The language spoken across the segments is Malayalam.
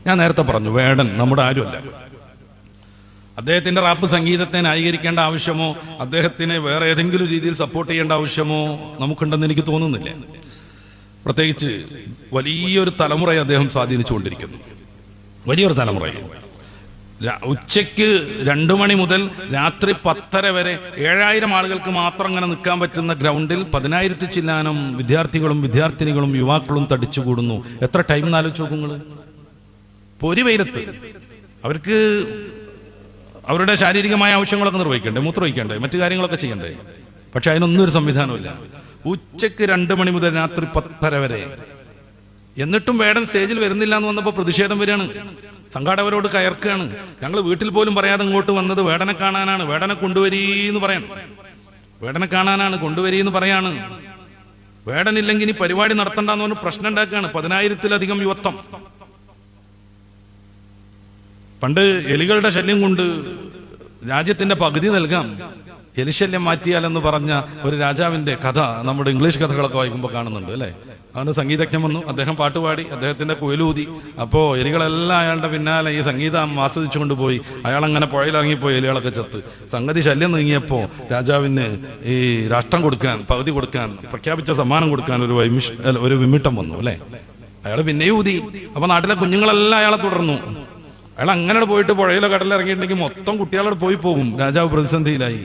ഞാൻ നേരത്തെ പറഞ്ഞു, വേടൻ നമ്മുടെ ആരുമല്ല. അദ്ദേഹത്തിന്റെ റാപ്പ് സംഗീതത്തെ ന്യായീകരിക്കേണ്ട ആവശ്യമോ അദ്ദേഹത്തിനെ വേറെ ഏതെങ്കിലും രീതിയിൽ സപ്പോർട്ട് ചെയ്യേണ്ട ആവശ്യമോ നമുക്കുണ്ടെന്ന് എനിക്ക് തോന്നുന്നില്ല. പ്രത്യേകിച്ച് വലിയൊരു തലമുറയെ അദ്ദേഹം സ്വാധീനിച്ചുകൊണ്ടിരിക്കുന്നു, വലിയൊരു തലമുറയെ. ഉച്ചയ്ക്ക് 2 മണി മുതൽ രാത്രി 10:30 വരെ 7000 ആളുകൾക്ക് മാത്രം അങ്ങനെ നിൽക്കാൻ പറ്റുന്ന ഗ്രൗണ്ടിൽ 10,000 ചില്ലാനം വിദ്യാർത്ഥികളും വിദ്യാർത്ഥിനികളും യുവാക്കളും തടിച്ചുകൂടുന്നു. എത്ര ടൈം എന്നാലോചിച്ച് നോക്കുങ്ങൾ. പൊരി വെയിലത്ത് അവർക്ക് അവരുടെ ശാരീരികമായ ആവശ്യങ്ങളൊക്കെ നിർവഹിക്കണ്ടേ, മൂത്രമൊഴിക്കണ്ടേ, മറ്റു കാര്യങ്ങളൊക്കെ ചെയ്യണ്ടേ. പക്ഷെ അതിനൊന്നും ഒരു സംവിധാനമില്ല. ഉച്ചയ്ക്ക് 2 മണി മുതൽ രാത്രി 10:30 വരെ. എന്നിട്ടും വേടൻ സ്റ്റേജിൽ വരുന്നില്ല എന്ന് വന്നപ്പോൾ പ്രതിഷേധം വരികയാണ്. സംഘാടകരോട് കയർക്കുകയാണ്. ഞങ്ങൾ വീട്ടിൽ പോലും പറയാതെ ഇങ്ങോട്ട് വന്നത് വേടനെ കാണാനാണ്, വേടനെ കൊണ്ടുവരീന്ന് പറയാണ്, വേടനെ കാണാനാണ്, കൊണ്ടുവരീന്ന് പറയാണ്. വേടനില്ലെങ്കിൽ ഇനി പരിപാടി നടത്തണ്ടെന്ന് പറഞ്ഞ് പ്രശ്നം ഉണ്ടാക്കുകയാണ്. 10,000-ലധികം യുവത്വം. പണ്ട് എലികളുടെ ശല്യം കൊണ്ട് രാജ്യത്തിന്റെ പകുതി നൽകാം, എലിശല്യം മാറ്റിയാലെന്ന് പറഞ്ഞ ഒരു രാജാവിന്റെ കഥ നമ്മുടെ ഇംഗ്ലീഷ് കഥകളൊക്കെ വായിക്കുമ്പോൾ കാണുന്നുണ്ട് അല്ലെ. അവന് സംഗീതജ്ഞൻ വന്നു, അദ്ദേഹം പാട്ടുപാടി, അദ്ദേഹത്തിന്റെ കുയലൂതി. അപ്പോ എലികളെല്ലാം അയാളുടെ പിന്നാലെ ഈ സംഗീതം ആസ്വദിച്ചുകൊണ്ട് പോയി. അയാളങ്ങനെ പുഴയിലിറങ്ങിപ്പോയി, എലികളൊക്കെ ചത്ത്. സംഗതി ശല്യം നീങ്ങിയപ്പോ രാജാവിന് ഈ രാഷ്ട്രം കൊടുക്കാൻ, പകുതി കൊടുക്കാൻ, പ്രഖ്യാപിച്ച സമ്മാനം കൊടുക്കാൻ ഒരു വിമിട്ടം വന്നു അല്ലെ. അയാൾ പിന്നെയും ഊതി. അപ്പൊ നാട്ടിലെ കുഞ്ഞുങ്ങളെല്ലാം അയാളെ തുടർന്നു. അയാൾ അങ്ങനെ പോയിട്ട് പുഴയിലോ കടലിറങ്ങിയിട്ടുണ്ടെങ്കിൽ മൊത്തം കുട്ടികളോട് പോയി പോകും. രാജാവ് പ്രതിസന്ധിയിലായി,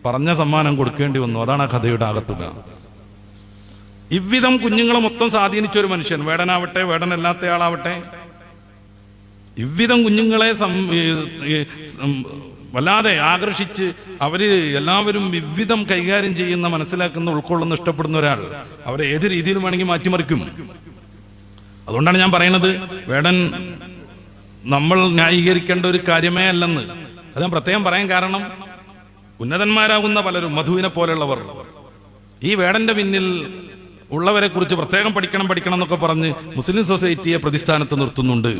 പറഞ്ഞ സമ്മാനം കൊടുക്കേണ്ടി വന്നു. അതാണ് ആ കഥയുടെ ആകത്തുക. ഇவ்விധം കുഞ്ഞുങ്ങളെ മൊത്തം സ്വാധീനിച്ചൊരു മനുഷ്യൻ, വേടനാവട്ടെ വേടനല്ലാത്തയാളാവട്ടെ, ഇவ்விധം കുഞ്ഞുങ്ങളെ വല്ലാതെ ആകർഷിച്ച് അവര് എല്ലാവരും ഇவ்விധം കൈകാര്യം ചെയ്യുന്ന, മനസ്സിലാക്കുന്ന, ഉൾക്കൊള്ളുന്ന, ഇഷ്ടപ്പെടുന്ന ഒരാൾ അവരെ ഏത് രീതിയിലും വേണമെങ്കിൽ മാറ്റിമറിക്കും. അതുകൊണ്ടാണ് ഞാൻ പറയുന്നത്, വേടൻ നമ്മൾ ന്യായീകരിക്കേണ്ട ഒരു കാര്യമേ അല്ലെന്ന്. അത് ഞാൻ പ്രത്യേകം പറയാൻ കാരണം, ഉന്നതന്മാരാകുന്ന പലരും, മധുവിനെ പോലെയുള്ളവർ, ഈ വേടന്റെ പിന്നിൽ ഉള്ളവരെ കുറിച്ച് പ്രത്യേകം പഠിക്കണം എന്നൊക്കെ പറഞ്ഞ് മുസ്ലിം സൊസൈറ്റിയെ പ്രതിസ്ഥാനത്ത് നിർത്തുന്നുണ്ട്.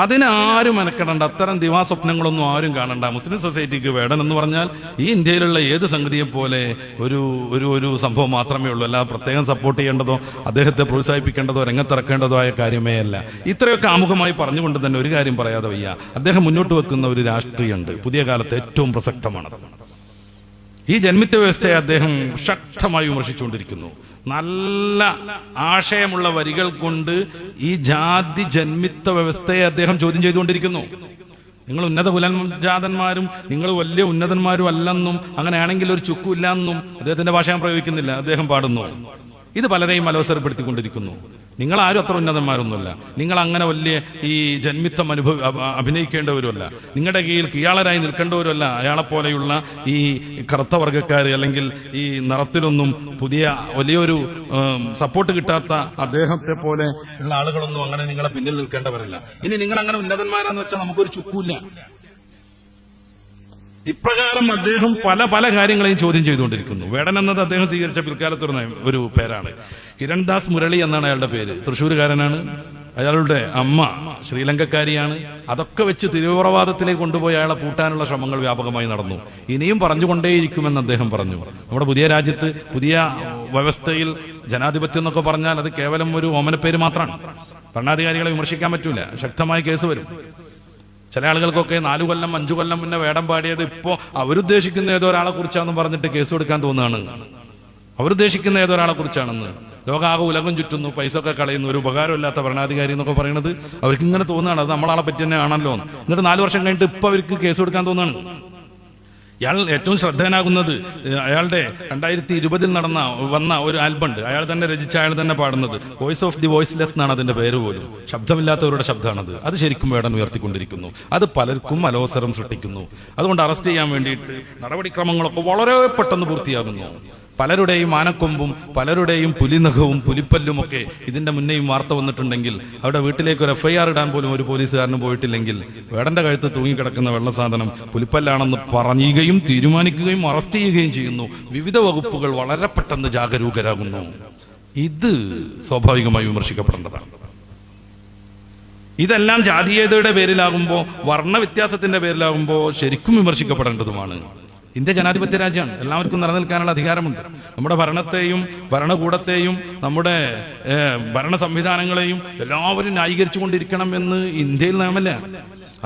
അതിനാരും മെനക്കെടണ്ട, അത്തരം ദിവാസ്വപ്നങ്ങളൊന്നും ആരും കാണണ്ട. മുസ്ലിം സൊസൈറ്റിക്ക് വേടൻ എന്ന് പറഞ്ഞാൽ ഈ ഇന്ത്യയിലുള്ള ഏത് സംഗതിയെ പോലെ ഒരു സംഭവം മാത്രമേ ഉള്ളൂ. അല്ലാതെ പ്രത്യേകം സപ്പോർട്ട് ചെയ്യേണ്ടതോ അദ്ദേഹത്തെ പ്രോത്സാഹിപ്പിക്കേണ്ടതോ രംഗത്തിറക്കേണ്ടതോ ആയ കാര്യമേ അല്ല. ഇത്രയൊക്കെ ആമുഖമായി പറഞ്ഞുകൊണ്ട് തന്നെ ഒരു കാര്യം പറയാതെ വയ്യ. അദ്ദേഹം മുന്നോട്ട് വെക്കുന്ന ഒരു രാഷ്ട്രീയമുണ്ട്, പുതിയ കാലത്ത് ഏറ്റവും പ്രസക്തമാണ്. ഈ ജന്മിത്വ വ്യവസ്ഥയെ അദ്ദേഹം ശക്തമായി വിമർശിച്ചുകൊണ്ടിരിക്കുന്നു. നല്ല ആശയമുള്ള വരികൾ കൊണ്ട് ഈ ജാതി ജന്മിത്വ വ്യവസ്ഥയെ അദ്ദേഹം ചോദ്യം ചെയ്തുകൊണ്ടിരിക്കുന്നു. നിങ്ങൾ ഉന്നത കുലജാതന്മാരും നിങ്ങൾ വലിയ ഉന്നതന്മാരും അല്ലെന്നും അങ്ങനെയാണെങ്കിൽ ഒരു ചുക്കുമില്ല എന്നും അദ്ദേഹത്തിന്റെ ഭാഷ ഞാൻ പ്രയോഗിക്കുന്നില്ല, അദ്ദേഹം പാടുന്നു. ഇത് പലരെയും അലോസരപ്പെടുത്തിക്കൊണ്ടിരിക്കുന്നു. നിങ്ങൾ ആരും അത്ര ഉന്നതന്മാരൊന്നുമല്ല, നിങ്ങൾ അങ്ങനെ വലിയ ഈ ജന്മിത്വം അഭിനയിക്കേണ്ടവരുമല്ല, നിങ്ങളുടെ കീഴിൽ കീഴാളരായി നിൽക്കേണ്ടവരുമല്ല. അയാളെപ്പോലെയുള്ള ഈ കറുത്ത വർഗ്ഗക്കാർ അല്ലെങ്കിൽ ഈ നിറത്തിലൊന്നും പുതിയ വലിയൊരു സപ്പോർട്ട് കിട്ടാത്ത അദ്ദേഹത്തെ പോലെ ഉള്ള ആളുകളൊന്നും അങ്ങനെ നിങ്ങളെ പിന്നിൽ നിൽക്കേണ്ടവരല്ല. ഇനി നിങ്ങൾ അങ്ങനെ ഉന്നതന്മാരാന്ന് വെച്ചാൽ നമുക്കൊരു ചുക്കൂല്ല. ഇപ്രകാരം അദ്ദേഹം പല കാര്യങ്ങളെയും ചോദ്യം ചെയ്തുകൊണ്ടിരിക്കുന്നു. വേടൻ എന്നത് അദ്ദേഹം സ്വീകരിച്ച പിൽക്കാലത്ത് ഒരു പേരാണ്. കിരൺദാസ് മുരളി എന്നാണ് അയാളുടെ പേര്. തൃശ്ശൂരുകാരനാണ്. അയാളുടെ അമ്മ ശ്രീലങ്കക്കാരിയാണ്. അതൊക്കെ വെച്ച് തീവ്രവാദത്തിലേക്ക് കൊണ്ടുപോയി അയാളെ പൂട്ടാനുള്ള ശ്രമങ്ങൾ വ്യാപകമായി നടന്നു. ഇനിയും പറഞ്ഞുകൊണ്ടേയിരിക്കുമെന്ന് അദ്ദേഹം പറഞ്ഞു. നമ്മുടെ പുതിയ രാജ്യത്ത്, പുതിയ വ്യവസ്ഥയിൽ ജനാധിപത്യം എന്നൊക്കെ പറഞ്ഞാൽ അത് കേവലം ഒരു ഓമനപ്പേര് മാത്രമാണ്. ഭരണാധികാരികളെ വിമർശിക്കാൻ പറ്റൂല, ശക്തമായ കേസ് വരും. ചില ആളുകൾക്കൊക്കെ 4 കൊല്ലം 5 കൊല്ലം മുന്നേ വേടം പാടിയത് ഇപ്പോ അവരുദ്ദേശിക്കുന്ന ഏതോ ഒരാളെ കുറിച്ചാണെന്ന് പറഞ്ഞിട്ട് കേസ് കൊടുക്കാൻ തോന്നുകയാണ്. അവരുദ്ദേശിക്കുന്ന ഏതോ ഒരാളെ കുറിച്ചാണെന്ന്. ലോകാകെ ഉലകം ചുറ്റുന്നു, പൈസ ഒക്കെ കളയുന്നു, ഒരു ഉപകാരമില്ലാത്ത ഭരണാധികാരി എന്നൊക്കെ പറയുന്നത് അവർക്ക് ഇങ്ങനെ തോന്നുകയാണ്. അത് നമ്മളാളെ പറ്റി തന്നെ ആണല്ലോ. എന്നിട്ട് 4 വർഷം കഴിഞ്ഞിട്ട് ഇപ്പൊ അവർക്ക് കേസ് കൊടുക്കാൻ തോന്നുകയാണ്. ഇയാൾ ഏറ്റവും ശ്രദ്ധേയനാകുന്നത് അയാളുടെ 2020 വന്ന ഒരു ആൽബം ഉണ്ട്. അയാൾ തന്നെ രചിച്ച, അയാൾ തന്നെ പാടുന്നത്. വോയിസ് ഓഫ് ദി വോയിസ്ലെസ് എന്നാണ് അതിന്റെ പേര് പോലും. ശബ്ദമില്ലാത്തവരുടെ ശബ്ദമാണത്. അത് ശരിക്കും വേടൻ ഉയർത്തിക്കൊണ്ടിരിക്കുന്നു. അത് പലർക്കും അലോസരം സൃഷ്ടിക്കുന്നു. അതുകൊണ്ട് അറസ്റ്റ് ചെയ്യാൻ വേണ്ടിയിട്ട് നടപടിക്രമങ്ങളൊക്കെ വളരെ പെട്ടെന്ന് പൂർത്തിയാകുന്നു. പലരുടെയും ആനക്കൊമ്പും പലരുടെയും പുലിനഖവും പുലിപ്പല്ലുമൊക്കെ ഇതിന്റെ മുന്നേയും വാർത്ത വന്നിട്ടുണ്ടെങ്കിൽ അവിടെ വീട്ടിലേക്ക് ഒരു FIR ഇടാൻ പോലും ഒരു പോലീസുകാരനും പോയിട്ടില്ലെങ്കിൽ വേടന്റെ കഴുത്ത് തൂങ്ങിക്കിടക്കുന്ന വെള്ള സാധനം പുലിപ്പല്ലാണെന്ന് പറയുകയും തീരുമാനിക്കുകയും അറസ്റ്റ് ചെയ്യുകയും ചെയ്യുന്നു. വിവിധ വകുപ്പുകൾ വളരെ പെട്ടെന്ന് ജാഗരൂകരാകുന്നു. ഇത് സ്വാഭാവികമായി വിമർശിക്കപ്പെടേണ്ടതാണ്. ഇതെല്ലാം ജാതീയതയുടെ പേരിലാകുമ്പോൾ, വർണ്ണ വ്യത്യാസത്തിന്റെ പേരിലാകുമ്പോൾ ശരിക്കും വിമർശിക്കപ്പെടേണ്ടതുമാണ്. ഇന്ത്യ ജനാധിപത്യ രാജ്യമാണ്. എല്ലാവർക്കും നിലനിൽക്കാനുള്ള അധികാരമുണ്ട്. നമ്മുടെ ഭരണത്തെയും ഭരണകൂടത്തെയും നമ്മുടെ ഭരണ സംവിധാനങ്ങളെയും എല്ലാവരും ന്യായീകരിച്ചു കൊണ്ടിരിക്കണം എന്ന് ഇന്ത്യയിൽ നിയമമല്ല.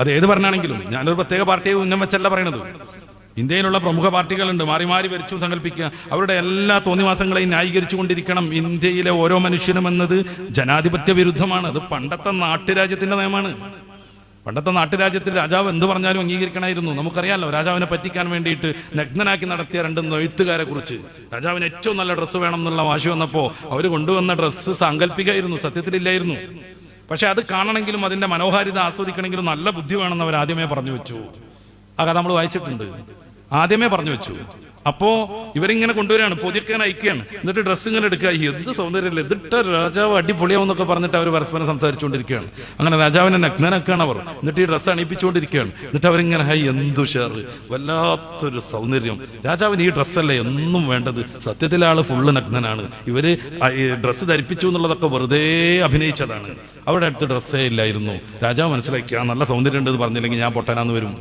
അത് ഏത് ഭരണമാണെങ്കിലും. ഞാനൊരു പ്രത്യേക പാർട്ടിയെ ഉന്നം വെച്ചല്ല പറയണത്. ഇന്ത്യയിലുള്ള പ്രമുഖ പാർട്ടികളുണ്ട്, മാറി മാറി ഭരിച്ചു സങ്കല്പിക്കുക. അവരുടെ എല്ലാ തോന്നിവാസങ്ങളെയും ന്യായീകരിച്ചു കൊണ്ടിരിക്കണം ഇന്ത്യയിലെ ഓരോ മനുഷ്യനും എന്നത് ജനാധിപത്യ വിരുദ്ധമാണ്. അത് പണ്ടത്തെ നാട്ടുരാജ്യത്തിന്റെ നിയമമാണ്. പണ്ടത്തെ നാട്ടുരാജ്യത്തിൽ രാജാവ് എന്ത് പറഞ്ഞാലും അംഗീകരിക്കണമായിരുന്നു. നമുക്കറിയാമല്ലോ, രാജാവിനെ പറ്റിക്കാൻ വേണ്ടിയിട്ട് നഗ്നനാക്കി നടത്തിയ 2 നെയ്ത്തുകാരെ കുറിച്ച്. രാജാവിന് ഏറ്റവും നല്ല ഡ്രസ്സ് വേണം എന്നുള്ള വാശി വന്നപ്പോൾ അവർ കൊണ്ടുവന്ന ഡ്രസ്സ് സാങ്കല്പികമായിരുന്നു, സത്യത്തിലില്ലായിരുന്നു. പക്ഷെ അത് കാണണമെങ്കിലും അതിന്റെ മനോഹാരിത ആസ്വദിക്കണമെങ്കിലും നല്ല ബുദ്ധി വേണമെന്ന് അവർ ആദ്യമേ പറഞ്ഞു വെച്ചു. ആ കഥ നമ്മൾ വായിച്ചിട്ടുണ്ട്. ആദ്യമേ പറഞ്ഞു വെച്ചു. അപ്പോ ഇവരിങ്ങനെ കൊണ്ടുവരികയാണ്, പൊതിക്കാൻ അയക്കുകയാണ്. എന്നിട്ട് ഡ്രസ്സ് ഇങ്ങനെ എടുക്കുക. എന്ത് സൗന്ദര്യമില്ല, ഇതിട്ട രാജാവ് അടിപൊളിയാവുന്നൊക്കെ പറഞ്ഞിട്ട് അവർ പരസ്പരം സംസാരിച്ചുകൊണ്ടിരിക്കുകയാണ്. അങ്ങനെ രാജാവിനെ നഗ്നനാക്കുകയാണ് അവർ. എന്നിട്ട് ഈ ഡ്രസ്സ് അണിയിപ്പിച്ചുകൊണ്ടിരിക്കുകയാണ്. എന്നിട്ട് അവരിങ്ങനെ എന്തു ഷെയർ, വല്ലാത്തൊരു സൗന്ദര്യം. രാജാവിന് ഈ ഡ്രസ്സല്ലേ എന്നും വേണ്ടത്. സത്യത്തിലെ ആള് ഫുള്ള് നഗ്നനാണ്. ഇവര് ഡ്രസ്സ് ധരിപ്പിച്ചു എന്നുള്ളതൊക്കെ വെറുതെ അഭിനയിച്ചതാണ്. അവരുടെ അടുത്ത് ഡ്രസ്സേ ഇല്ലായിരുന്നു. രാജാവ് മനസ്സിലാക്കി, നല്ല സൗന്ദര്യം ഉണ്ടെന്ന് പറഞ്ഞില്ലെങ്കിൽ ഞാൻ പൊട്ടനാന്ന് വരും.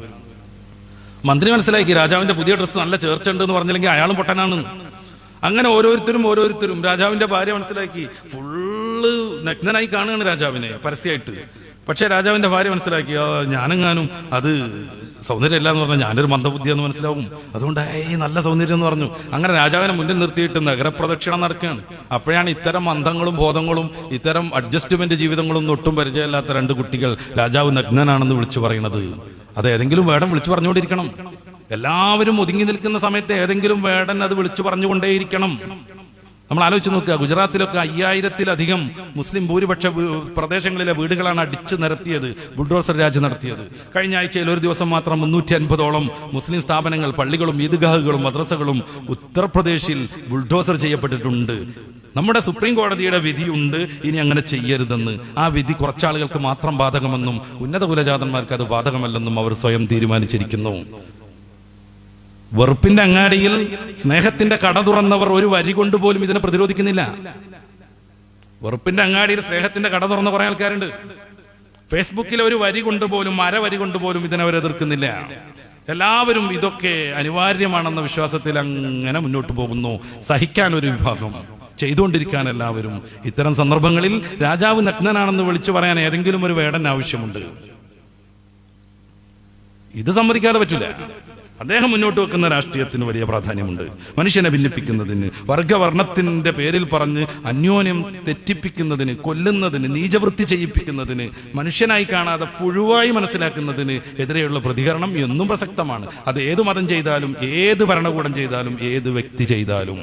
മന്ത്രി മനസ്സിലാക്കി, രാജാവിന്റെ പുതിയ ഡ്രസ്സ് നല്ല ചേർച്ചുണ്ട് എന്ന് പറഞ്ഞില്ലെങ്കിൽ അയാളും പൊട്ടനാണ്. അങ്ങനെ ഓരോരുത്തരും രാജാവിന്റെ ഭാര്യ മനസ്സിലാക്കി, ഫുള്ള് നഗ്നനായി കാണുകയാണ് രാജാവിനെ പരസ്യമായിട്ട്. പക്ഷെ രാജാവിന്റെ ഭാര്യ മനസ്സിലാക്കി, ഞാനെങ്ങാനും അത് സൗന്ദര്യമല്ല എന്ന് പറഞ്ഞാൽ ഞാനൊരു മന്ദബുദ്ധിയെന്ന് മനസ്സിലാവും. അതുകൊണ്ട് നല്ല സൗന്ദര്യം എന്ന് പറഞ്ഞു. അങ്ങനെ രാജാവിനെ മുന്നിൽ നിർത്തിയിട്ട് നഗരപ്രദക്ഷിണം നടക്കുകയാണ്. അപ്പോഴാണ് ഇത്തരം അന്ധങ്ങളും ബോധങ്ങളും ഇത്തരം അഡ്ജസ്റ്റ്മെന്റ് ജീവിതങ്ങളും ഒട്ടും പരിചയമില്ലാത്ത 2 കുട്ടികൾ രാജാവ് നഗ്നനാണെന്ന് വിളിച്ചു പറയുന്നത്. അത് ഏതെങ്കിലും വേടൻ വിളിച്ചു പറഞ്ഞുകൊണ്ടിരിക്കണം. എല്ലാവരും ഒതുങ്ങി നിൽക്കുന്ന സമയത്ത് ഏതെങ്കിലും വേടൻ അത് വിളിച്ചു പറഞ്ഞുകൊണ്ടേയിരിക്കണം. നമ്മൾ ആലോചിച്ച് നോക്കുക, ഗുജറാത്തിലൊക്കെ 5000-ത്തിലധികം മുസ്ലിം ഭൂരിപക്ഷ പ്രദേശങ്ങളിലെ വീടുകളാണ് അടിച്ചു നിരത്തിയത്, ബുൾഡോസർ രാജ് നടത്തിയത്. കഴിഞ്ഞ ആഴ്ചയിൽ ഒരു ദിവസം മാത്രം 350ഓളം മുസ്ലിം സ്ഥാപനങ്ങൾ, പള്ളികളും ഈദ്ഗാഹുകളും മദ്രസകളും ഉത്തർപ്രദേശിൽ ബുൾഡോസർ ചെയ്യപ്പെട്ടിട്ടുണ്ട്. നമ്മുടെ സുപ്രീം കോടതിയുടെ വിധിയുണ്ട് ഇനി അങ്ങനെ ചെയ്യരുതെന്ന്. ആ വിധി കുറച്ചാളുകൾക്ക് മാത്രം ബാധകമെന്നും ഉന്നത കുലജാതന്മാർക്ക് അത് ബാധകമല്ലെന്നും അവർ സ്വയം തീരുമാനിച്ചിരിക്കുന്നു. വെറുപ്പിന്റെ അങ്ങാടിയിൽ സ്നേഹത്തിന്റെ കട തുറന്നവർ ഒരു വരി കൊണ്ടുപോലും ഇതിനെ പ്രതിരോധിക്കുന്നില്ല. വെറുപ്പിന്റെ അങ്ങാടിയിൽ സ്നേഹത്തിന്റെ കട തുറന്ന കുറെ ആൾക്കാരുണ്ട്. ഫേസ്ബുക്കിലെ ഒരു വരി കൊണ്ടുപോലും, അരവരി കൊണ്ടുപോലും ഇതിനവർ എതിർക്കുന്നില്ല. എല്ലാവരും ഇതൊക്കെ അനിവാര്യമാണെന്ന വിശ്വാസത്തിൽ അങ്ങനെ മുന്നോട്ട് പോകുന്നു. സഹിക്കാൻ ഒരു വിഭാഗം, ചെയ്തുകൊണ്ടിരിക്കാൻ എല്ലാവരും. ഇത്തരം സന്ദർഭങ്ങളിൽ രാജാവ് നഗ്നനാണെന്ന് വിളിച്ചു പറയാൻ ഏതെങ്കിലും ഒരു വേടൻ ആവശ്യമുണ്ട്. ഇത് സമ്മതിക്കാതെ പറ്റില്ല. അദ്ദേഹം മുന്നോട്ട് വെക്കുന്ന രാഷ്ട്രീയത്തിന് വലിയ പ്രാധാന്യമുണ്ട്. മനുഷ്യനെ ഭിന്നിപ്പിക്കുന്നതിന്, വർഗവർണ്ണത്തിന്റെ പേരിൽ പറഞ്ഞ് അന്യോന്യം തെറ്റിപ്പിക്കുന്നതിന്, കൊല്ലുന്നതിന്, നീചവൃത്തി ചെയ്യിപ്പിക്കുന്നതിന്, മനുഷ്യനായി കാണാതെ പുഴുവായി മനസ്സിലാക്കുന്നതിന് എതിരെയുള്ള പ്രതികരണം എന്നും പ്രസക്തമാണ്. അത് ഏത് മതം ചെയ്താലും, ഏത് ഭരണകൂടം ചെയ്താലും, ഏത് വ്യക്തി ചെയ്താലും.